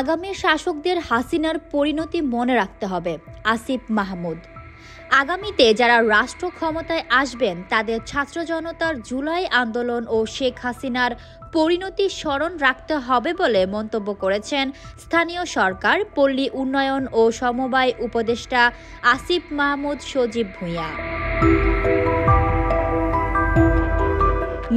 আগামী শাসকদের হাসিনার পরিণতি মনে রাখতে হবে। আসিফ মাহমুদ। আগামীতে যারা রাষ্ট্র ক্ষমতায় আসবেন তাদের ছাত্র জনতার জুলাই আন্দোলন ও শেখ হাসিনার পরিণতি স্মরণ রাখতে হবে বলে মন্তব্য করেছেন স্থানীয় সরকার, পল্লী উন্নয়ন ও সমবায় উপদেষ্টা আসিফ মাহমুদ সজীব ভূঁইয়া।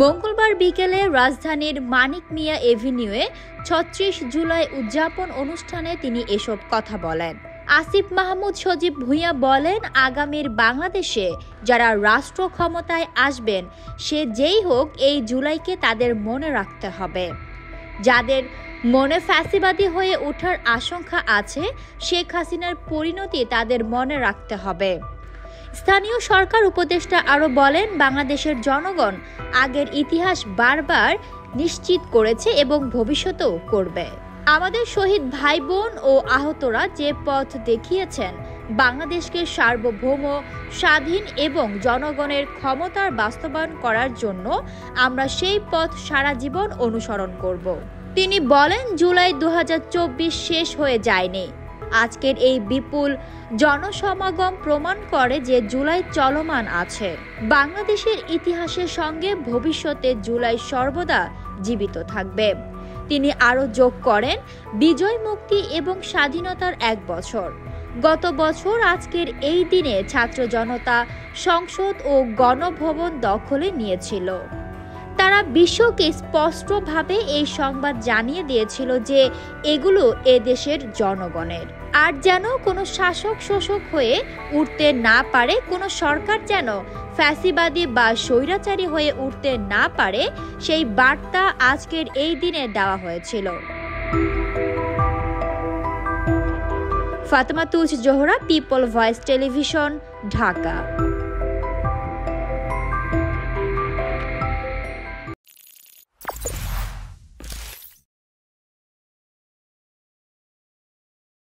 মঙ্গলবার বিকেলে রাজধানীর মানিক মিয়া এভিনিউয়ে ৩৬ জুলাই উদযাপন অনুষ্ঠানে তিনি এসব কথা বলেন। আসিফ মাহমুদ সজীব ভূঁইয়া বলেন, আগামীর বাংলাদেশে যারা রাষ্ট্র ক্ষমতায় আসবেন সে যেই হোক, এই জুলাইকে তাদের মনে রাখতে হবে। যাদের মনে ফ্যাসিবাদী হয়ে ওঠার আশঙ্কা আছে, শেখ হাসিনার পরিণতি তাদের মনে রাখতে হবে। স্থানীয় সরকার উপদেষ্টা আরও বলেন, বাংলাদেশের জনগণ আগের ইতিহাস বারবার নিশ্চিত করেছে এবং ভবিষ্যতেও করবে। আমাদের শহীদ ভাই বোন ও আহতরা যে পথ দেখিয়েছেন বাংলাদেশকে সার্বভৌম, স্বাধীন এবং জনগণের ক্ষমতার বাস্তবায়ন করার জন্য, আমরা সেই পথ সারা জীবন অনুসরণ করব। তিনি বলেন, জুলাই ২০২৪ শেষ হয়ে যায়নি। আজকের এই বিপুল জনসমাগম প্রমাণ করে যে জুলাই চলমান আছে। বাংলাদেশের ইতিহাসের সঙ্গে ভবিষ্যতে জুলাই সর্বদা জীবিত থাকবে। তিনি আরও যোগ করেন, বিজয়, মুক্তি এবং স্বাধীনতার ১ বছর। গত বছর আজকের এই দিনে ছাত্র জনতা সংসদ ও গণভবন দখলে নিয়েছিল। তারা বিশ্বকে স্পষ্টভাবে এই সংবাদ জানিয়ে দিয়েছিল যে এগুলো এদেশের জনগণের। আর যেন কোনো শাসক শোষক হয়ে উঠতে না পারে, কোনো সরকার যেন ফ্যাসিবাদী বা স্বৈরাচারী হয়ে উঠতে না পারে, সেই বার্তা আজকের এই দিনে দেওয়া হয়েছিল। Fatema Tuj Zohra, People Voice Television, Dhaka.